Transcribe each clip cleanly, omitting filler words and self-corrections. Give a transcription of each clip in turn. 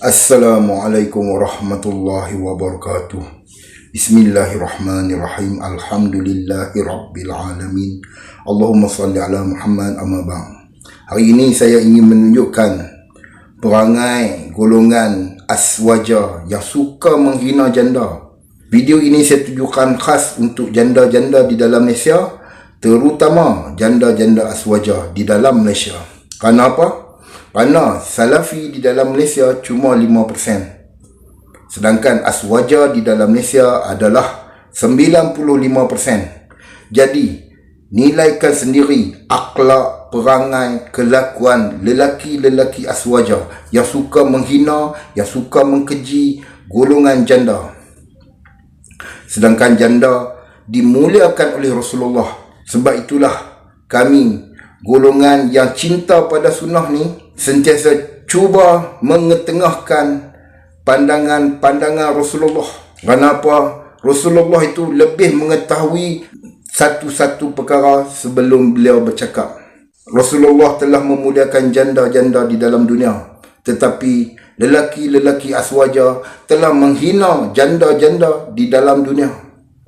Assalamualaikum warahmatullahi wabarakatuh. Bismillahirrahmanirrahim. Alhamdulillahi rabbil alamin. Allahumma salli ala Muhammad amma ba'd. Hari ini saya ingin menunjukkan perangai golongan aswaja yang suka menghina janda. Video ini saya tujukan khas untuk janda-janda di dalam Malaysia, terutama janda-janda aswaja di dalam Malaysia. Kerana apa? Kerana Salafi di dalam Malaysia cuma 5%. Sedangkan aswaja di dalam Malaysia adalah 95%. Jadi, nilaikan sendiri akhlak, perangai, kelakuan lelaki-lelaki aswaja yang suka menghina, yang suka mengkeji golongan janda. Sedangkan janda dimuliakan oleh Rasulullah. Sebab itulah kami, golongan yang cinta pada sunnah ni, sentiasa cuba mengetengahkan pandangan-pandangan Rasulullah. Kenapa? Rasulullah itu lebih mengetahui satu-satu perkara sebelum beliau bercakap. Rasulullah telah memuliakan janda-janda di dalam dunia, tetapi lelaki-lelaki aswaja telah menghina janda-janda di dalam dunia.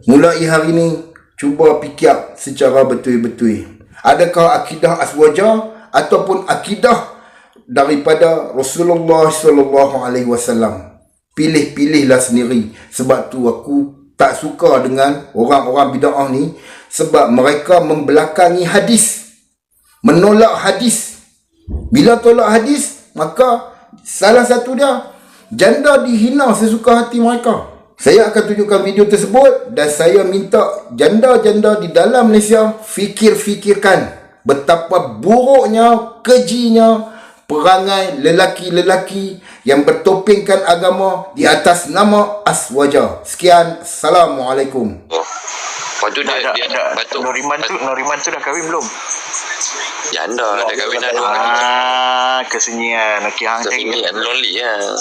Mulai hari ini, cuba fikir secara betul-betul. Adakah akidah aswaja ataupun akidah daripada Rasulullah SAW? Pilih-pilihlah sendiri. Sebab tu aku tak suka dengan orang-orang bid'ah ni, sebab mereka membelakangi hadis, menolak hadis. Bila tolak hadis, maka salah satu dia, janda dihina sesuka hati mereka. Saya akan tunjukkan video tersebut dan saya minta janda-janda di dalam Malaysia fikir-fikirkan betapa buruknya, kejinya perangai lelaki-lelaki yang bertopengkan agama di atas nama aswaja. Sekian, Assalamualaikum. Lepas tu dia batuk. Noriman tu dah kahwin belum? Janda dah kahwin dah 2 kali. Kesunyian. Okey, hang cari Kesunyian lonely lah.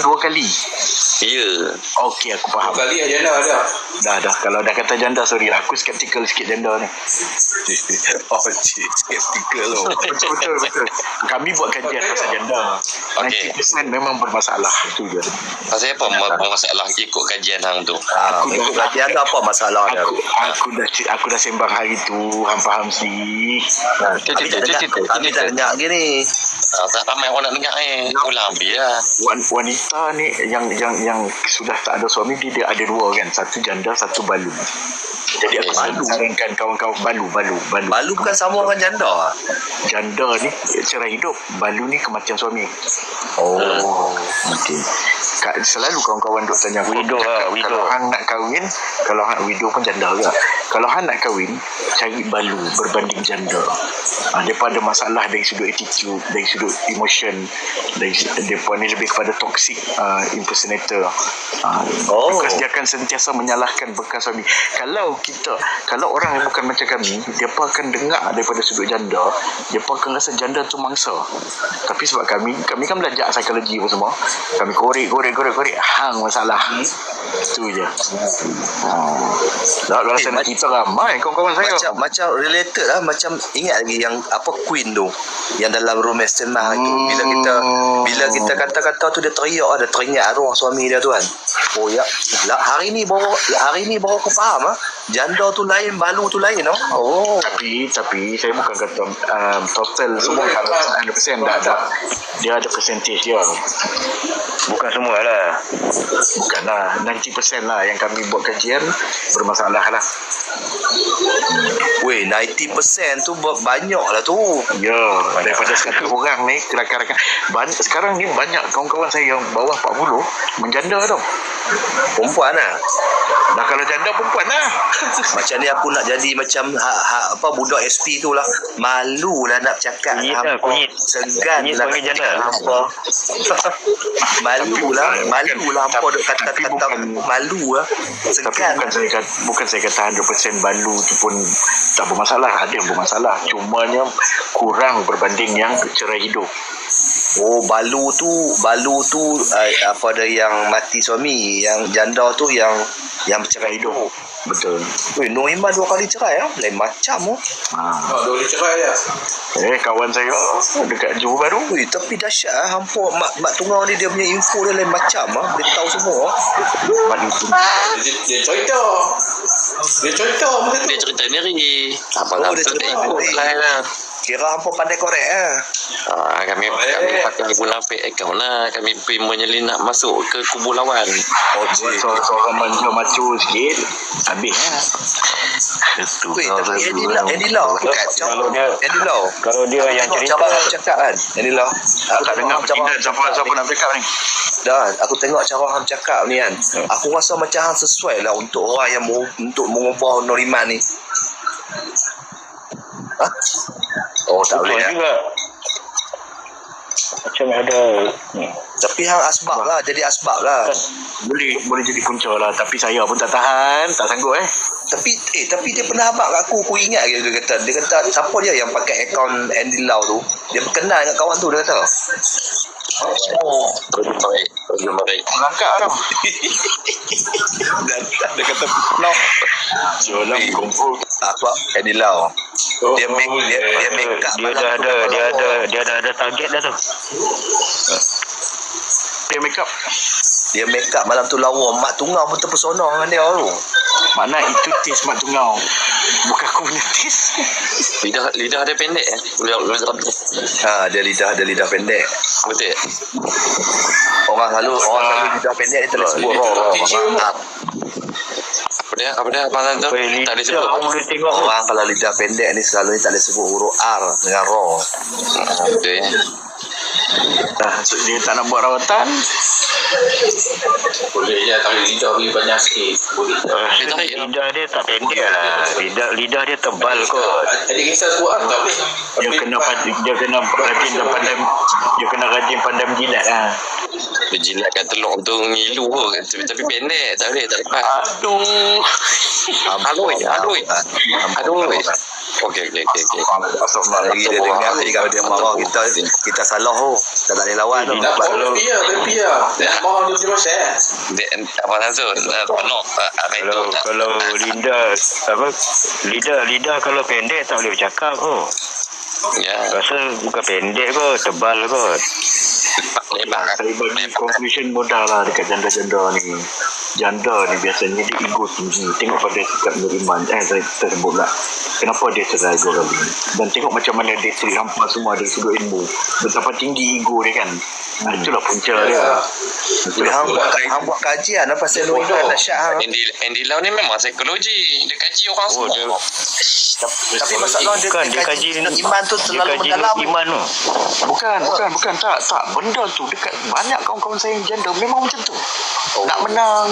2 kali. Ya. Okey, aku faham. 2 kali janda ada. Dah. Kalau dah kata janda, sorry lah. Aku skeptikal sikit janda ni. Oh, skeptikal loh. Betul. Kami buat kajian pasal janda. Okey. 90% memang bermasalah. Itu je. Pasal apa masalah ikut kajian hang tu? Ikut kajian ada apa masalah dia? Aku dah sembang hari tu. Hang faham sih. Kami tak dengar gini. Tak ramai orang nak dengar ulang biar. Wanita ni yang sudah tak ada suami, dia ada 2 kan. Satu janda, satu balu. Jadi aku sarankan kawan-kawan balu Balu bukan sama dengan janda. Janda ni cerai hidup, balu ni kematian suami. Okey. Selalu kawan-kawan duk tanya aku, widow. Kalau hang nak kahwin, kalau hang widow pun janda juga. Kalau hang nak kahwin, cari balu berbanding janda. Daripada masalah dari sudut attitude, dari sudut emotion, dari depa ni lebih kepada toxic impersonator. Because dia akan sentiasa menyalahkan bekas suami. Kalau orang yang bukan macam kami, dia akan dengar daripada sudut janda, dia akan rasa janda tu mangsa. Tapi sebab kami kan belajar psikologi apa semua, kami korek hang masalah. Itu je. Dah rasa nak cerita ramai kawan-kawan saya. Macam related lah. Macam ingat lagi yang apa Queen tu, yang dalam romance cenah tu, bila kita kata-kata tu dia teriak, ada teringat arwah suami dia tu kan. Oh ya, hari ni baru aku faham janda tu lain, balu tu lain. Tapi saya bukan kata total semua 100% dah. Dia ada percentage dia. Bukan semua lah. Bukanlah 90% lah yang kami buat kajian bermasalah lah. Weh, 90% tu banyak lah tu. Ya, daripada 100 orang ni kira-kira sekarang ni banyak kawan-kawan saya yang bawah 40 menjanda tau. Perempuan lah. Dah kalau janda perempuan lah. Macam ni aku nak jadi macam budak SP tu lah. Malu lah nak cakap kunyit. Segan lah Kunyit janda. Malu lah apa duk kata-kata malu lah. Segan. Tapi bukan saya kata 100% balu tu pun tak bermasalah. Ada yang bermasalah, cumanya kurang berbanding yang cerai hidup. Oh, balu tu apa ada yang mati suami, yang janda tu yang Yang bercerai hidup. Betul. Weh, Nur Iman 2 kali cerai lain macam Dua cerai ya. Kawan saya dekat Johor Bahru. Weh, tapi dahsyat hampa mak tungau ni dia punya info dia lain macam dia tahu semua. Dia cerita. Dia cerita masa tu. Dia cerita sendiri. Oh, Abang dia tu cerita tak ikut sendiri. lah. Kira hampa pandai korek Kami pakai munafik account lah. Kami pergi menyelinap masuk ke kubu lawan. Seorang macu sikit. Habis lah. Itu Weh, tapi Andy Lau kacau. Andy Lau Kalau dia yang cerita cara hang cakap kan Andy Lau aku tak dengar pertindahan siapa nak bercakap ni. Dan aku tengok cara hang cakap ni kan. Aku rasa macam hang sesuai lah untuk orang yang untuk mengubah Nur Iman ni. Oh, tak boleh betul juga. Macam ada Tapi hang asbab lah, jadi asbab lah. Boleh jadi punca lah. Tapi saya pun tak tahan. Tak sanggup Tapi dia pernah habaq kat aku ingat ke dia kata siapa dia yang pakai akaun Andy Lau tu. Dia berkenal dengan kawan tu dia kata. Terus baik. Melangkak tau. Dan dia kata no. Jualan kumpul. Apa Andy Lau. Dia make up dia dah ada target dah tu. Dia make up. Dia make up malam tu lawa. Mak tungau pun terpesona dengan dia tu. Mana itu taste mak tungau. Bukan aku punya taste. Lidah dia pendek Dia lidah pendek. Betul. Orang selalu lidah pendek dia tak boleh sebut raw. Apa dia abang tu? Tak boleh sebut. Boleh tengok Orang kalau lidah pendek ni selalu tak boleh sebut huruf R dengan raw. Betul. Dia tak nak buat rawatan. Boleh je tarik lidah bagi banyak sikit. Boleh. lidah dia tak pendek lah. Lidah dia tebal kot. Ada kisah sebut tak boleh. Dia kena rajin pandai menjilat lah. Berjilatkan telur tu ngilu kot. Tapi pendek. Tak boleh. Tak lepas. Aduh. Okey. Lagi dia dengar kalau dia marah kita salah tak boleh lawan. Tak boleh biar. Mohon dia terima kasih. Abang Azul. Kalau lidah kalau pendek tak boleh bercakap kot. Ya. Rasa bukan pendek kot, tebal kot. Lebar. Saya bagi conclusion mudah lah dekat janda-janda ni. Janda ni biasanya dia ego tinggi. Tengok pada sikap Nur Iman. Saya tersebut lah. Kenapa dia cerai 2 kali. Dan tengok macam mana dia treat hampa semua dari sudut ilmu. Betapa tinggi ego dia kan. Itulah punca dia. Hang buat kajian apa pasal Nur Iman dahsyat. Andy Lau ni memang psikologi. Dia kaji orang semua. Tapi masalah dia kaji Nur Iman tu terlalu mendalam. Iman tu. Bukan. Tak. Benda tu dekat banyak kawan-kawan saya yang janda memang macam tu. Nak menang.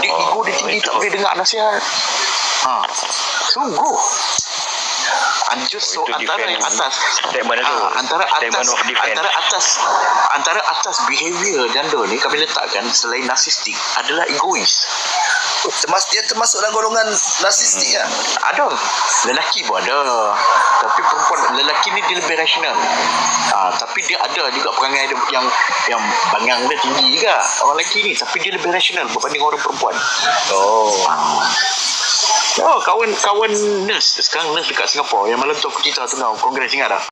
Dia ego dia tinggi tak boleh dengar nasihat. Sungguh. Justru antara yang atas antara atas behavior janda ni kami letakkan selain narsistik adalah egois. Dia termasuk dalam golongan narsistik kan? Ada. Lelaki pun ada. Tapi perempuan lelaki ni dia lebih rasional. Tapi dia ada juga perangai dia yang bangang dia tinggi juga. Orang lelaki ni tapi dia lebih rasional berbanding orang perempuan. Kawan nurse sekarang nurse dekat Singapura yang malam tu aku cerita tengah kongres ingat dah.